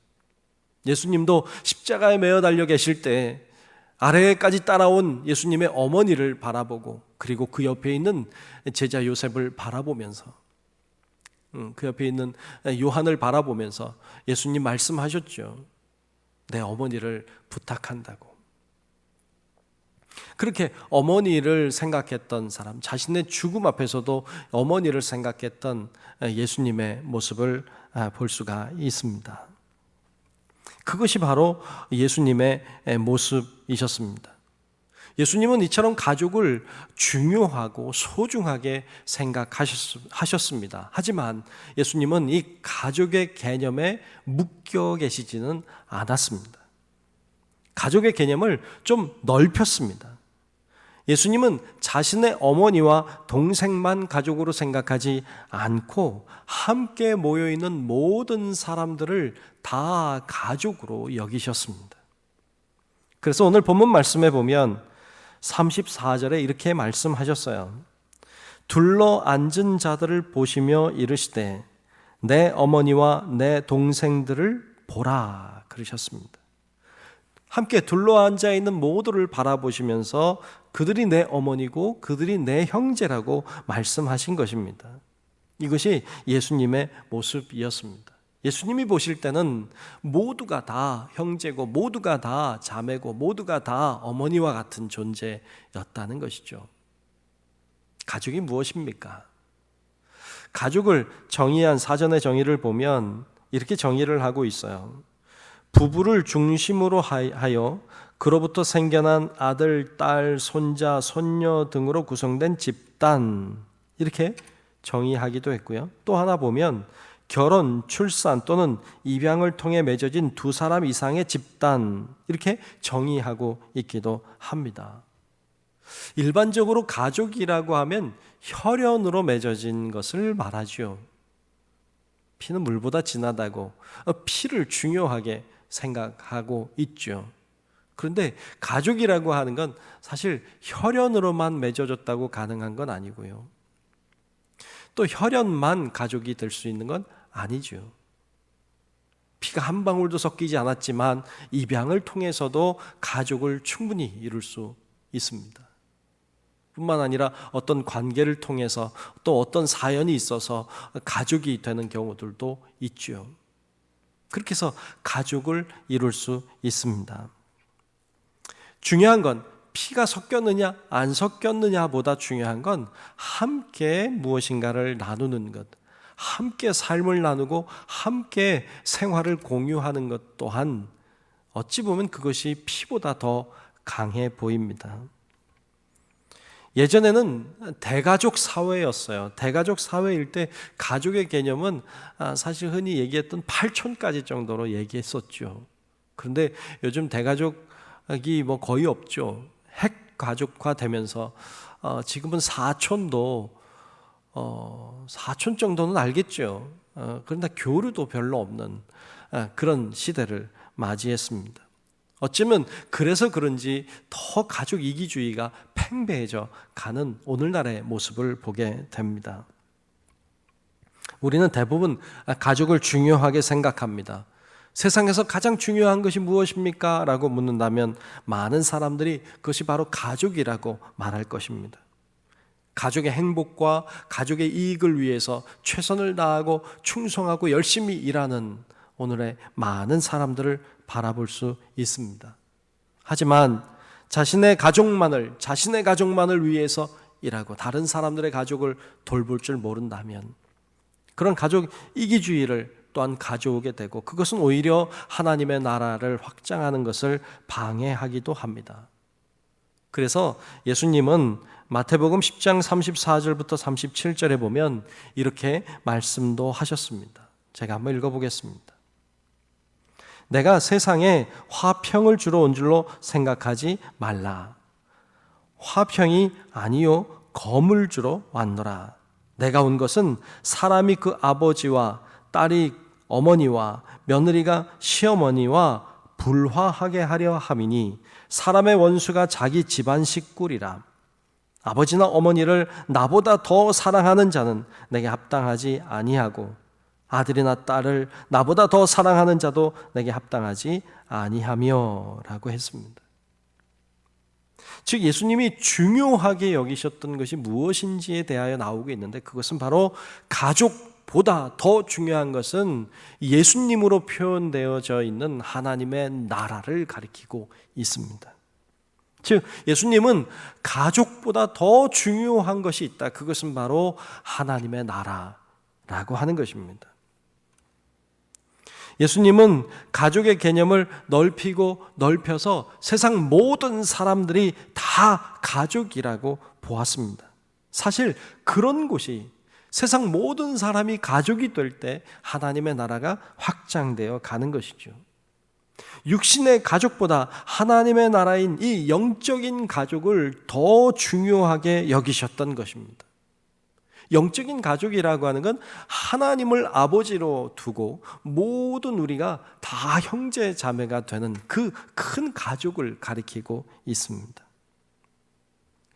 예수님도 십자가에 매어 달려 계실 때 아래까지 따라온 예수님의 어머니를 바라보고 그리고 그 옆에 있는 제자 요셉을 바라보면서 그 옆에 있는 요한을 바라보면서 예수님 말씀하셨죠. 내 어머니를 부탁한다고. 그렇게 어머니를 생각했던 사람, 자신의 죽음 앞에서도 어머니를 생각했던 예수님의 모습을 볼 수가 있습니다. 그것이 바로 예수님의 모습이셨습니다. 예수님은 이처럼 가족을 중요하고 소중하게 생각하셨습니다. 하지만 예수님은 이 가족의 개념에 묶여 계시지는 않았습니다. 가족의 개념을 좀 넓혔습니다. 예수님은 자신의 어머니와 동생만 가족으로 생각하지 않고 함께 모여있는 모든 사람들을 다 가족으로 여기셨습니다. 그래서 오늘 본문 말씀에 보면 34절에 이렇게 말씀하셨어요. 둘러 앉은 자들을 보시며 이르시되 내 어머니와 내 동생들을 보라 그러셨습니다. 함께 둘러 앉아 있는 모두를 바라보시면서 그들이 내 어머니고 그들이 내 형제라고 말씀하신 것입니다. 이것이 예수님의 모습이었습니다. 예수님이 보실 때는 모두가 다 형제고 모두가 다 자매고 모두가 다 어머니와 같은 존재였다는 것이죠. 가족이 무엇입니까? 가족을 정의한 사전의 정의를 보면 이렇게 정의를 하고 있어요. 부부를 중심으로 하여 그로부터 생겨난 아들, 딸, 손자, 손녀 등으로 구성된 집단, 이렇게 정의하기도 했고요. 또 하나 보면 결혼, 출산 또는 입양을 통해 맺어진 2사람 이상의 집단, 이렇게 정의하고 있기도 합니다. 일반적으로 가족이라고 하면 혈연으로 맺어진 것을 말하죠. 피는 물보다 진하다고 피를 중요하게 생각하고 있죠. 그런데 가족이라고 하는 건 사실 혈연으로만 맺어졌다고 가능한 건 아니고요. 또 혈연만 가족이 될 수 있는 건 아니죠. 피가 한 방울도 섞이지 않았지만 입양을 통해서도 가족을 충분히 이룰 수 있습니다. 뿐만 아니라 어떤 관계를 통해서 또 어떤 사연이 있어서 가족이 되는 경우들도 있죠. 그렇게 해서 가족을 이룰 수 있습니다. 중요한 건 피가 섞였느냐 안 섞였느냐보다 중요한 건 함께 무엇인가를 나누는 것, 함께 삶을 나누고 함께 생활을 공유하는 것 또한 어찌 보면 그것이 피보다 더 강해 보입니다. 예전에는 대가족 사회였어요. 대가족 사회일 때 가족의 개념은 사실 흔히 얘기했던 8촌까지 정도로 얘기했었죠. 그런데 요즘 대가족이 거의 없죠. 핵가족화 되면서 지금은 4촌도 4촌 정도는 알겠죠. 그런데 교류도 별로 없는 그런 시대를 맞이했습니다. 어쩌면 그래서 그런지 더 가족 이기주의가 팽배해져 가는 오늘날의 모습을 보게 됩니다. 우리는 대부분 가족을 중요하게 생각합니다. 세상에서 가장 중요한 것이 무엇입니까? 라고 묻는다면 많은 사람들이 그것이 바로 가족이라고 말할 것입니다. 가족의 행복과 가족의 이익을 위해서 최선을 다하고 충성하고 열심히 일하는 오늘의 많은 사람들을 바라볼 수 있습니다. 하지만 자신의 가족만을 위해서 일하고 다른 사람들의 가족을 돌볼 줄 모른다면 그런 가족 이기주의를 또한 가져오게 되고 그것은 오히려 하나님의 나라를 확장하는 것을 방해하기도 합니다. 그래서 예수님은 마태복음 10장 34절부터 37절에 보면 이렇게 말씀도 하셨습니다. 제가 한번 읽어보겠습니다. 내가 세상에 화평을 주러 온 줄로 생각하지 말라. 화평이 아니요 검을 주러 왔노라. 내가 온 것은 사람이 그 아버지와 딸이 어머니와 며느리가 시어머니와 불화하게 하려 함이니 사람의 원수가 자기 집안 식구리라. 아버지나 어머니를 나보다 더 사랑하는 자는 내게 합당하지 아니하고 아들이나 딸을 나보다 더 사랑하는 자도 내게 합당하지 아니하며 라고 했습니다. 즉 예수님이 중요하게 여기셨던 것이 무엇인지에 대하여 나오고 있는데, 그것은 바로 가족보다 더 중요한 것은 예수님으로 표현되어져 있는 하나님의 나라를 가리키고 있습니다. 즉 예수님은 가족보다 더 중요한 것이 있다. 그것은 바로 하나님의 나라라고 하는 것입니다. 예수님은 가족의 개념을 넓혀서 세상 모든 사람들이 다 가족이라고 보았습니다. 사실 그런 곳이, 세상 모든 사람이 가족이 될 때 하나님의 나라가 확장되어 가는 것이죠. 육신의 가족보다 하나님의 나라인 이 영적인 가족을 더 중요하게 여기셨던 것입니다. 영적인 가족이라고 하는 건 하나님을 아버지로 두고 모든 우리가 다 형제 자매가 되는 그 큰 가족을 가리키고 있습니다.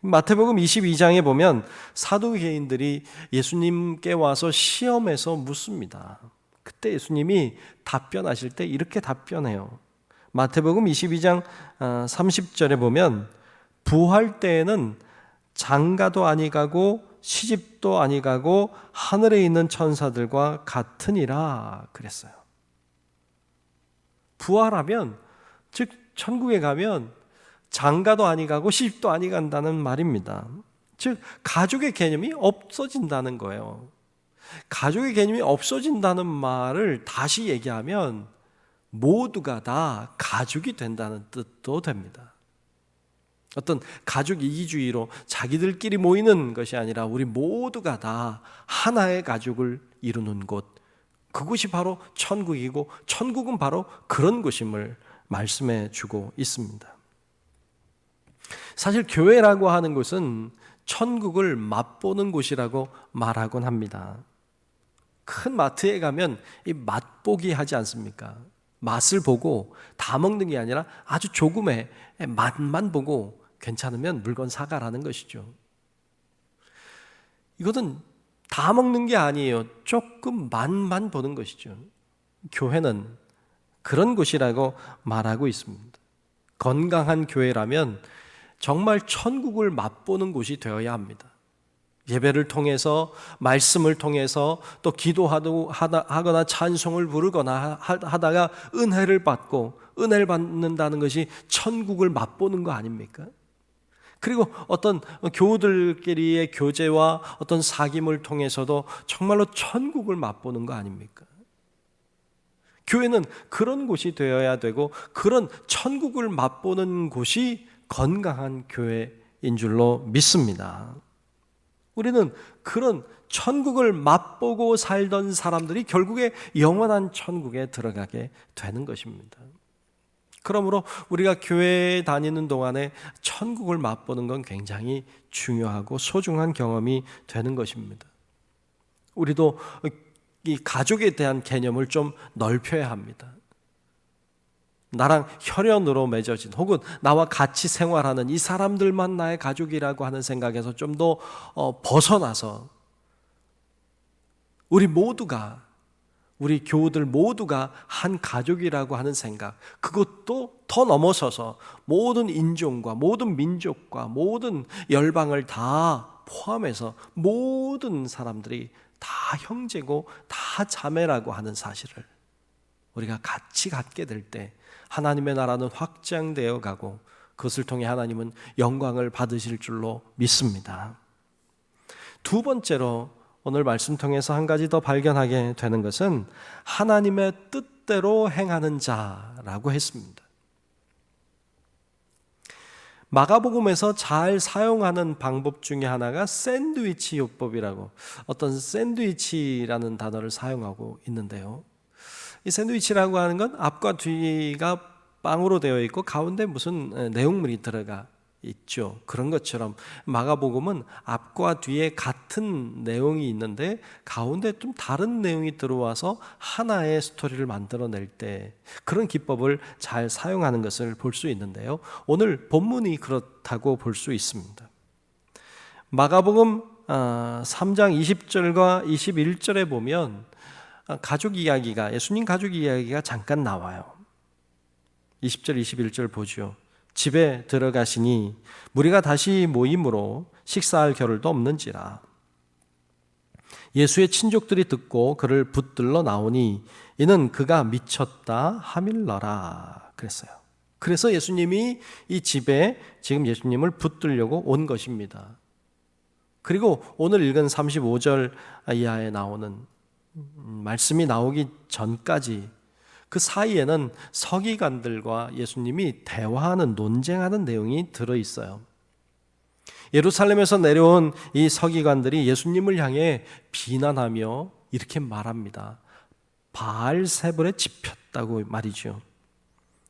마태복음 22장에 보면 사두개인들이 예수님께 와서 시험해서 묻습니다. 그때 예수님이 답변하실 때 이렇게 답변해요. 마태복음 22장 30절에 보면 부활 때에는 장가도 아니가고 시집도 아니가고 하늘에 있는 천사들과 같으니라 그랬어요. 부활하면, 즉 천국에 가면 장가도 아니가고 시집도 아니간다는 말입니다. 즉 가족의 개념이 없어진다는 거예요. 가족의 개념이 없어진다는 말을 다시 얘기하면 모두가 다 가족이 된다는 뜻도 됩니다. 어떤 가족 이기주의로 자기들끼리 모이는 것이 아니라 우리 모두가 다 하나의 가족을 이루는 곳, 그곳이 바로 천국이고 천국은 바로 그런 곳임을 말씀해 주고 있습니다. 사실 교회라고 하는 곳은 천국을 맛보는 곳이라고 말하곤 합니다. 큰 마트에 가면 이 맛보기 하지 않습니까? 맛을 보고 다 먹는 게 아니라 아주 조금의 맛만 보고 괜찮으면 물건 사가라는 것이죠. 이것은 다 먹는 게 아니에요. 조금 맛만 보는 것이죠. 교회는 그런 곳이라고 말하고 있습니다. 건강한 교회라면 정말 천국을 맛보는 곳이 되어야 합니다. 예배를 통해서, 말씀을 통해서, 또 기도하거나 찬송을 부르거나 하다가 은혜를 받고, 은혜를 받는다는 것이 천국을 맛보는 거 아닙니까? 그리고 어떤 교우들끼리의 교제와 어떤 사귐을 통해서도 정말로 천국을 맛보는 거 아닙니까? 교회는 그런 곳이 되어야 되고, 그런 천국을 맛보는 곳이 건강한 교회인 줄로 믿습니다. 우리는 그런 천국을 맛보고 살던 사람들이 결국에 영원한 천국에 들어가게 되는 것입니다. 그러므로 우리가 교회에 다니는 동안에 천국을 맛보는 건 굉장히 중요하고 소중한 경험이 되는 것입니다. 우리도 이 가족에 대한 개념을 좀 넓혀야 합니다. 나랑 혈연으로 맺어진, 혹은 나와 같이 생활하는 이 사람들만 나의 가족이라고 하는 생각에서 좀 더 벗어나서 우리 모두가, 우리 교우들 모두가 한 가족이라고 하는 생각, 그것도 더 넘어서서 모든 인종과 모든 민족과 모든 열방을 다 포함해서 모든 사람들이 다 형제고 다 자매라고 하는 사실을 우리가 같이 갖게 될 때 하나님의 나라는 확장되어 가고 그것을 통해 하나님은 영광을 받으실 줄로 믿습니다. 두 번째로 오늘 말씀 통해서 한 가지 더 발견하게 되는 것은 하나님의 뜻대로 행하는 자라고 했습니다. 마가복음에서 잘 사용하는 방법 중에 하나가 샌드위치 요법이라고, 어떤 샌드위치라는 단어를 사용하고 있는데요. 이 샌드위치라고 하는 건 앞과 뒤가 빵으로 되어 있고 가운데 무슨 내용물이 들어가 있죠. 그런 것처럼 마가복음은 앞과 뒤에 같은 내용이 있는데 가운데 좀 다른 내용이 들어와서 하나의 스토리를 만들어낼 때 그런 기법을 잘 사용하는 것을 볼 수 있는데요. 오늘 본문이 그렇다고 볼 수 있습니다. 마가복음 3장 20절과 21절에 보면 가족 이야기가, 예수님 가족 이야기가 잠깐 나와요. 20절 21절 보죠. 집에 들어가시니 무리가 다시 모임으로 식사할 겨를도 없는지라. 예수의 친족들이 듣고 그를 붙들러 나오니 이는 그가 미쳤다 하밀러라 그랬어요. 그래서 예수님이 이 집에 지금 예수님을 붙들려고 온 것입니다. 그리고 오늘 읽은 35절 이하에 나오는 말씀이 나오기 전까지 그 사이에는 서기관들과 예수님이 대화하는, 논쟁하는 내용이 들어있어요. 예루살렘에서 내려온 이 서기관들이 예수님을 향해 비난하며 이렇게 말합니다. 바알세불에 집혔다고 말이죠.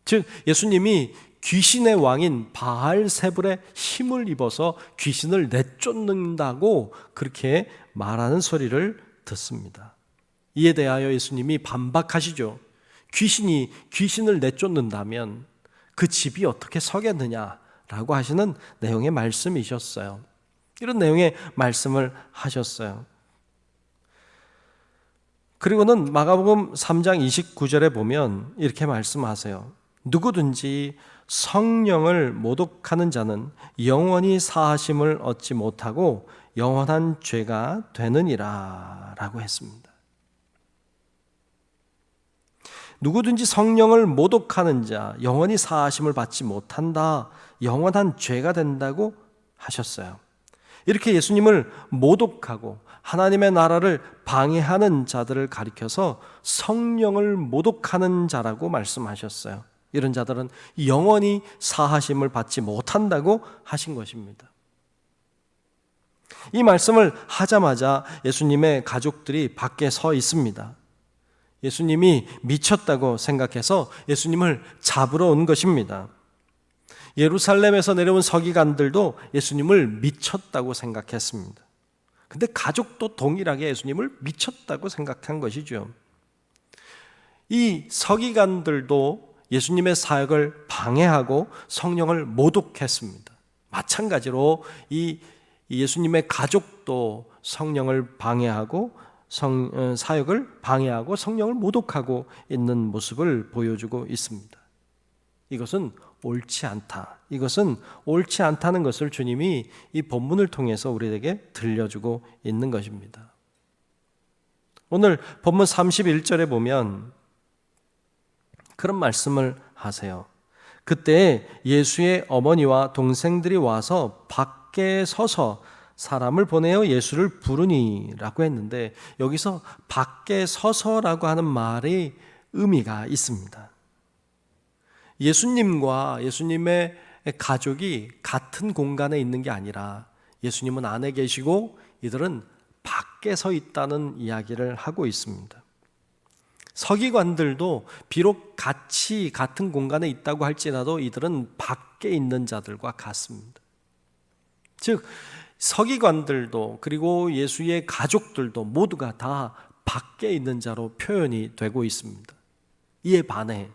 즉 예수님이 귀신의 왕인 바알세불의 힘을 입어서 귀신을 내쫓는다고 그렇게 말하는 소리를 듣습니다. 이에 대하여 예수님이 반박하시죠. 귀신이 귀신을 내쫓는다면 그 집이 어떻게 서겠느냐라고 하시는 내용의 말씀이셨어요. 이런 내용의 말씀을 하셨어요. 그리고는 마가복음 3장 29절에 보면 이렇게 말씀하세요. 누구든지 성령을 모독하는 자는 영원히 사하심을 얻지 못하고 영원한 죄가 되느니라 라고 했습니다. 누구든지 성령을 모독하는 자, 영원히 사하심을 받지 못한다, 영원한 죄가 된다고 하셨어요. 이렇게 예수님을 모독하고 하나님의 나라를 방해하는 자들을 가리켜서 성령을 모독하는 자라고 말씀하셨어요. 이런 자들은 영원히 사하심을 받지 못한다고 하신 것입니다. 이 말씀을 하자마자 예수님의 가족들이 밖에 서 있습니다. 예수님이 미쳤다고 생각해서 예수님을 잡으러 온 것입니다. 예루살렘에서 내려온 서기관들도 예수님을 미쳤다고 생각했습니다. 근데 가족도 동일하게 예수님을 미쳤다고 생각한 것이죠. 이 서기관들도 예수님의 사역을 방해하고 성령을 모독했습니다. 마찬가지로 이 예수님의 가족도 성령을 방해하고 사역을 방해하고 성령을 모독하고 있는 모습을 보여주고 있습니다. 이것은 옳지 않다. 이것은 옳지 않다는 것을 주님이 이 본문을 통해서 우리에게 들려주고 있는 것입니다. 오늘 본문 31절에 보면 그런 말씀을 하세요. 그때 예수의 어머니와 동생들이 와서 밖에 서서 사람을 보내어 예수를 부르니라고 했는데 여기서 밖에 서서라고 하는 말의 의미가 있습니다. 예수님과 예수님의 가족이 같은 공간에 있는 게 아니라 예수님은 안에 계시고 이들은 밖에 서 있다는 이야기를 하고 있습니다. 서기관들도 비록 같이 같은 공간에 있다고 할지라도 이들은 밖에 있는 자들과 같습니다. 즉 서기관들도 그리고 예수의 가족들도 모두가 다 밖에 있는 자로 표현이 되고 있습니다. 이에 반해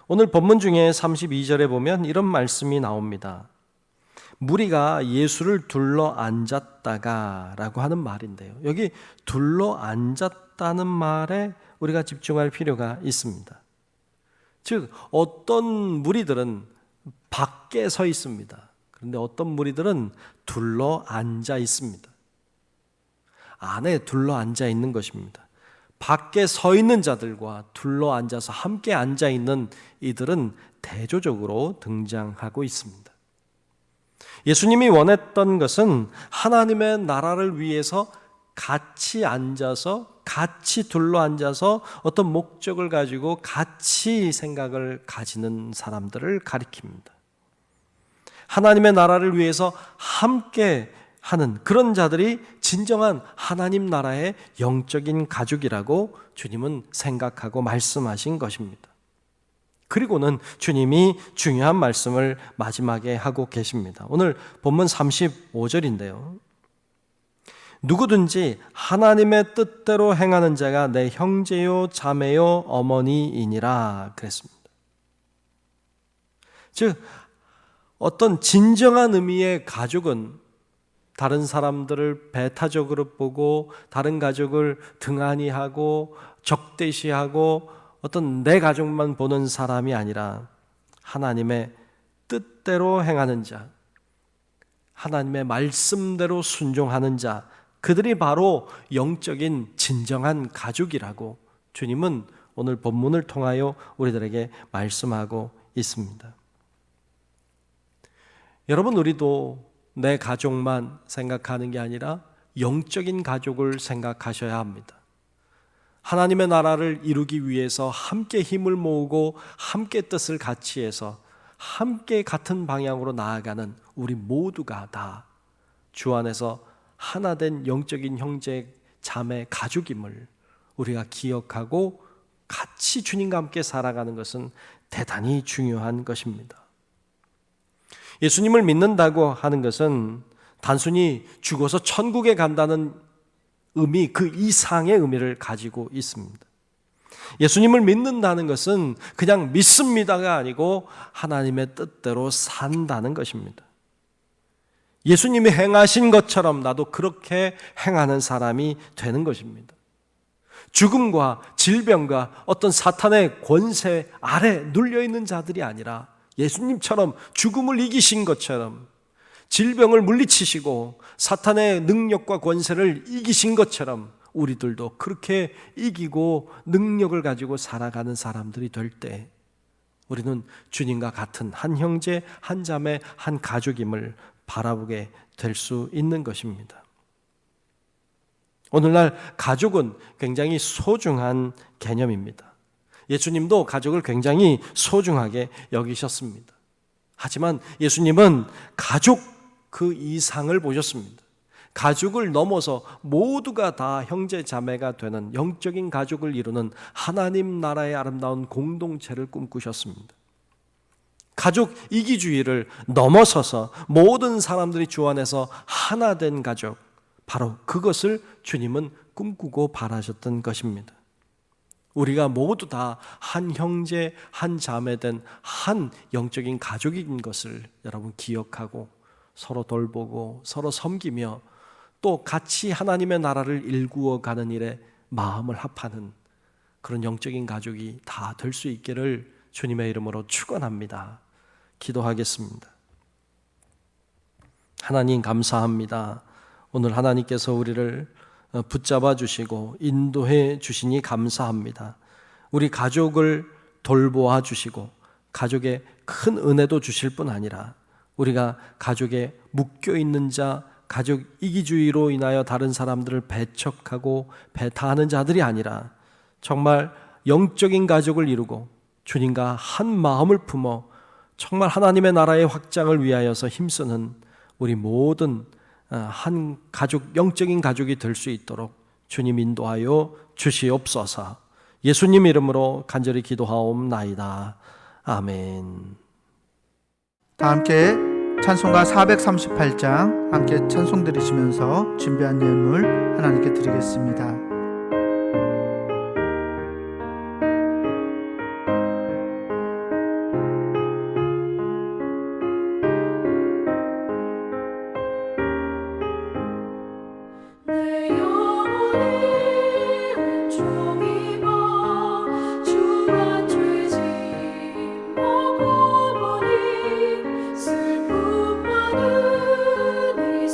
오늘 본문 중에 32절에 보면 이런 말씀이 나옵니다. 무리가 예수를 둘러 앉았다가 라고 하는 말인데요. 여기 둘러 앉았다는 말에 우리가 집중할 필요가 있습니다. 즉 어떤 무리들은 밖에 서 있습니다. 그런데 어떤 무리들은 둘러 앉아 있습니다. 안에 둘러 앉아 있는 것입니다. 밖에 서 있는 자들과 둘러 앉아서 함께 앉아 있는 이들은 대조적으로 등장하고 있습니다. 예수님이 원했던 것은 하나님의 나라를 위해서 같이 앉아서 같이 둘러 앉아서 어떤 목적을 가지고 같이 생각을 가지는 사람들을 가리킵니다. 하나님의 나라를 위해서 함께 하는 그런 자들이 진정한 하나님 나라의 영적인 가족이라고 주님은 생각하고 말씀하신 것입니다. 그리고는 주님이 중요한 말씀을 마지막에 하고 계십니다. 오늘 본문 35절인데요. 누구든지 하나님의 뜻대로 행하는 자가 내 형제요 자매요 어머니이니라 그랬습니다. 즉 어떤 진정한 의미의 가족은 다른 사람들을 배타적으로 보고 다른 가족을 등한히 하고 적대시하고 어떤 내 가족만 보는 사람이 아니라 하나님의 뜻대로 행하는 자, 하나님의 말씀대로 순종하는 자, 그들이 바로 영적인 진정한 가족이라고 주님은 오늘 본문을 통하여 우리들에게 말씀하고 있습니다. 여러분, 우리도 내 가족만 생각하는 게 아니라 영적인 가족을 생각하셔야 합니다. 하나님의 나라를 이루기 위해서 함께 힘을 모으고 함께 뜻을 같이 해서 함께 같은 방향으로 나아가는 우리 모두가 다 주 안에서 하나 된 영적인 형제, 자매, 가족임을 우리가 기억하고 같이 주님과 함께 살아가는 것은 대단히 중요한 것입니다. 예수님을 믿는다고 하는 것은 단순히 죽어서 천국에 간다는 의미, 그 이상의 의미를 가지고 있습니다. 예수님을 믿는다는 것은 그냥 믿습니다가 아니고 하나님의 뜻대로 산다는 것입니다. 예수님이 행하신 것처럼 나도 그렇게 행하는 사람이 되는 것입니다. 죽음과 질병과 어떤 사탄의 권세 아래 눌려있는 자들이 아니라 예수님처럼 죽음을 이기신 것처럼 질병을 물리치시고 사탄의 능력과 권세를 이기신 것처럼 우리들도 그렇게 이기고 능력을 가지고 살아가는 사람들이 될 때 우리는 주님과 같은 한 형제, 한 자매, 한 가족임을 바라보게 될 수 있는 것입니다. 오늘날 가족은 굉장히 소중한 개념입니다. 예수님도 가족을 굉장히 소중하게 여기셨습니다. 하지만 예수님은 가족 그 이상을 보셨습니다. 가족을 넘어서 모두가 다 형제 자매가 되는 영적인 가족을 이루는 하나님 나라의 아름다운 공동체를 꿈꾸셨습니다. 가족 이기주의를 넘어서서 모든 사람들이 주 안에서 하나 된 가족, 바로 그것을 주님은 꿈꾸고 바라셨던 것입니다. 우리가 모두 다 한 형제, 한 자매 된 한 영적인 가족인 것을 여러분 기억하고 서로 돌보고 서로 섬기며 또 같이 하나님의 나라를 일구어 가는 일에 마음을 합하는 그런 영적인 가족이 다 될 수 있기를 주님의 이름으로 축원합니다. 기도하겠습니다. 하나님 감사합니다. 오늘 하나님께서 우리를 붙잡아 주시고 인도해 주시니 감사합니다. 우리 가족을 돌보아 주시고 가족에 큰 은혜도 주실 뿐 아니라 우리가 가족에 묶여있는 자, 가족 이기주의로 인하여 다른 사람들을 배척하고 배타하는 자들이 아니라 정말 영적인 가족을 이루고 주님과 한 마음을 품어 정말 하나님의 나라의 확장을 위하여서 힘쓰는 우리 모든 한 가족, 영적인 가족이 될 수 있도록 주님 인도하여 주시옵소서. 예수님 이름으로 간절히 기도하옵나이다. 아멘. 다 함께 찬송가 438장 함께 찬송 드리시면서 준비한 예물 하나님께 드리겠습니다.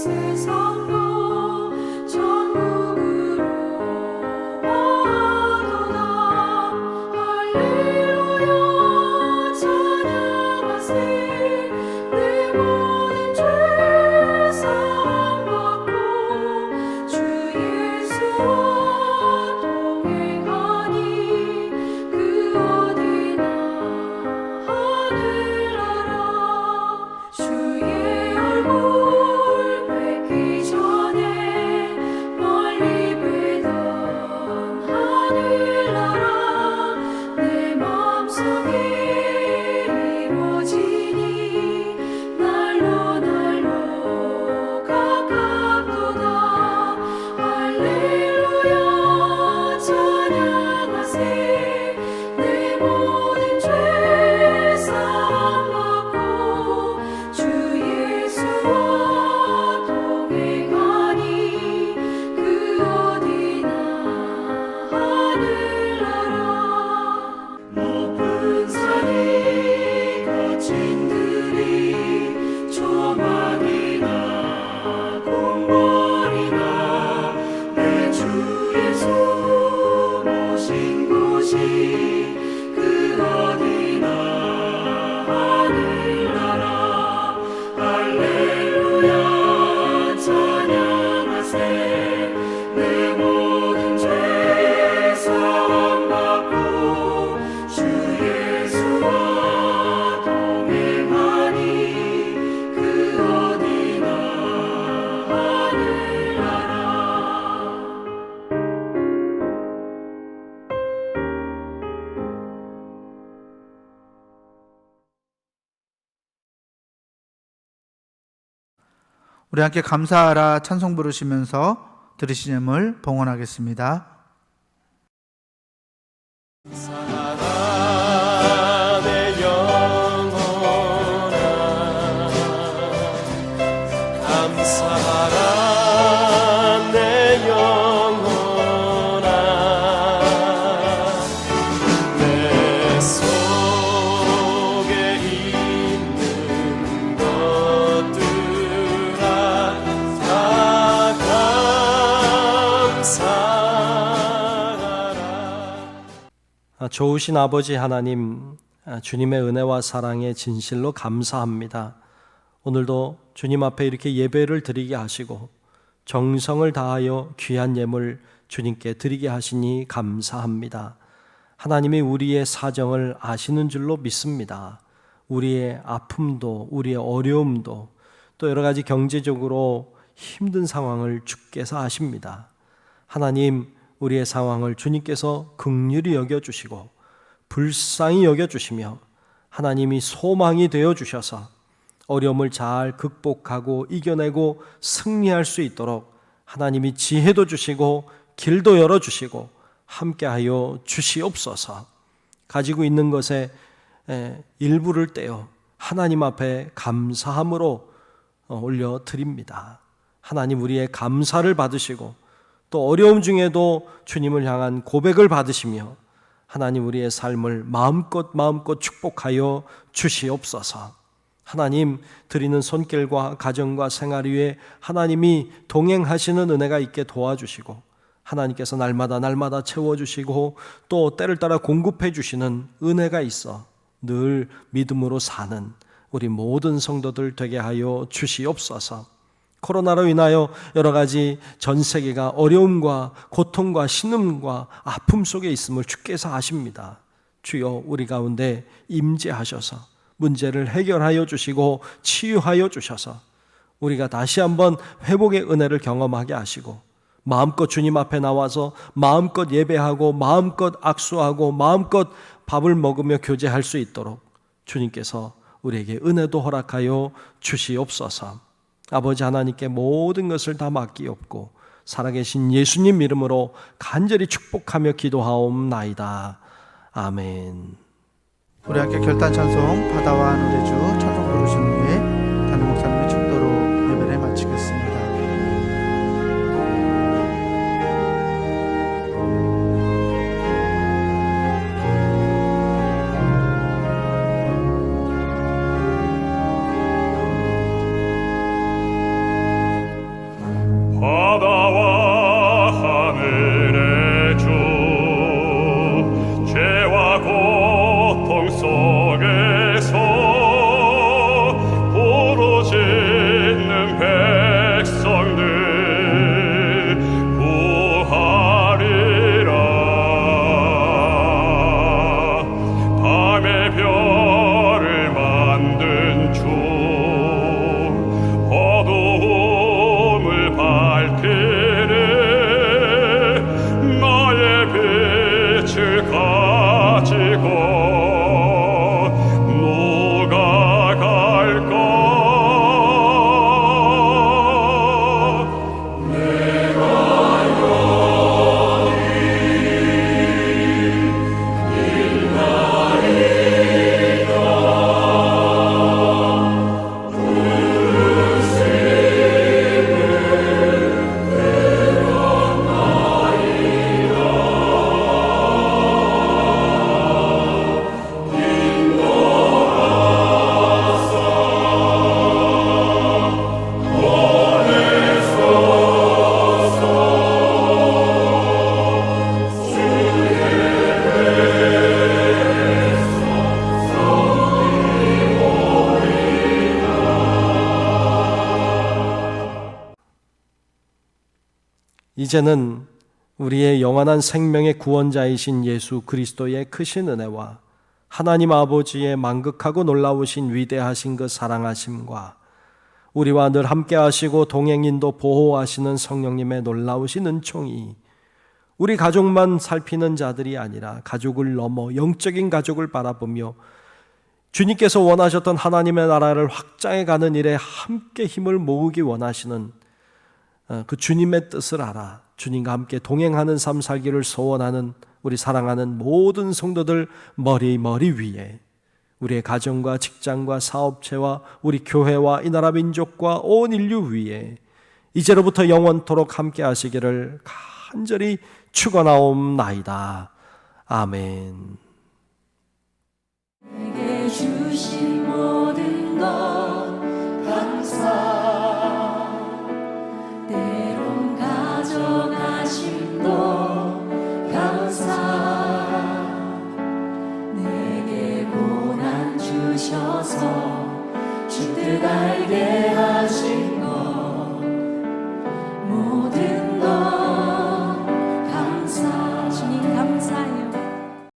세상도 전국으로 우리 함께 감사하라 찬송 부르시면서 들으신 예물 봉헌하겠습니다. 감사하라 내 영혼아, 감사하라 내 영혼아, 내 속에 있는 것들아 다 감사하라. 좋으신 아버지 하나님, 주님의 은혜와 사랑에 진실로 감사합니다. 오늘도 주님 앞에 이렇게 예배를 드리게 하시고 정성을 다하여 귀한 예물 주님께 드리게 하시니 감사합니다. 하나님이 우리의 사정을 아시는 줄로 믿습니다. 우리의 아픔도 우리의 어려움도 또 여러 가지 경제적으로 힘든 상황을 주께서 아십니다. 하나님, 우리의 상황을 주님께서 긍휼히 여겨주시고 불쌍히 여겨주시며 하나님이 소망이 되어주셔서 어려움을 잘 극복하고 이겨내고 승리할 수 있도록 하나님이 지혜도 주시고 길도 열어주시고 함께하여 주시옵소서. 가지고 있는 것에 일부를 떼어 하나님 앞에 감사함으로 올려드립니다. 하나님, 우리의 감사를 받으시고 또 어려움 중에도 주님을 향한 고백을 받으시며 하나님, 우리의 삶을 마음껏 축복하여 주시옵소서. 하나님, 드리는 손길과 가정과 생활 위에 하나님이 동행하시는 은혜가 있게 도와주시고 하나님께서 날마다 채워주시고 또 때를 따라 공급해 주시는 은혜가 있어 늘 믿음으로 사는 우리 모든 성도들 되게 하여 주시옵소서. 코로나로 인하여 여러 가지 전 세계가 어려움과 고통과 신음과 아픔 속에 있음을 주께서 아십니다. 주여, 우리 가운데 임재하셔서 문제를 해결하여 주시고 치유하여 주셔서 우리가 다시 한번 회복의 은혜를 경험하게 하시고 마음껏 주님 앞에 나와서 마음껏 예배하고 마음껏 악수하고 마음껏 밥을 먹으며 교제할 수 있도록 주님께서 우리에게 은혜도 허락하여 주시옵소서. 아버지 하나님께 모든 것을 다 맡기옵고 살아계신 예수님 이름으로 간절히 축복하며 기도하옵나이다. 아멘. 우리 함께 결단 찬송 바다와 노래주 찬송 부르신 후에 담임 목사님의 축도로 예배를 마치겠습니다. 바다와 하늘의 주, 죄와 고통 속에서 부르짖는 백성들 구하리라. 밤의 별을 만든 주, 어두움을 밝히네. 나의 빛을 가지고 누가 갈까? 이제는 우리의 영원한 생명의 구원자이신 예수 그리스도의 크신 은혜와 하나님 아버지의 만극하고 놀라우신 위대하신 그 사랑하심과 우리와 늘 함께 하시고 동행인도 보호하시는 성령님의 놀라우신 은총이 우리 가족만 살피는 자들이 아니라 가족을 넘어 영적인 가족을 바라보며 주님께서 원하셨던 하나님의 나라를 확장해 가는 일에 함께 힘을 모으기 원하시는 그 주님의 뜻을 알아 주님과 함께 동행하는 삶 살기를 소원하는 우리 사랑하는 모든 성도들 머리 위에 우리의 가정과 직장과 사업체와 우리 교회와 이 나라 민족과 온 인류 위에 이제로부터 영원토록 함께 하시기를 간절히 축원하옵나이다. 아멘. 내게 주신 모든 것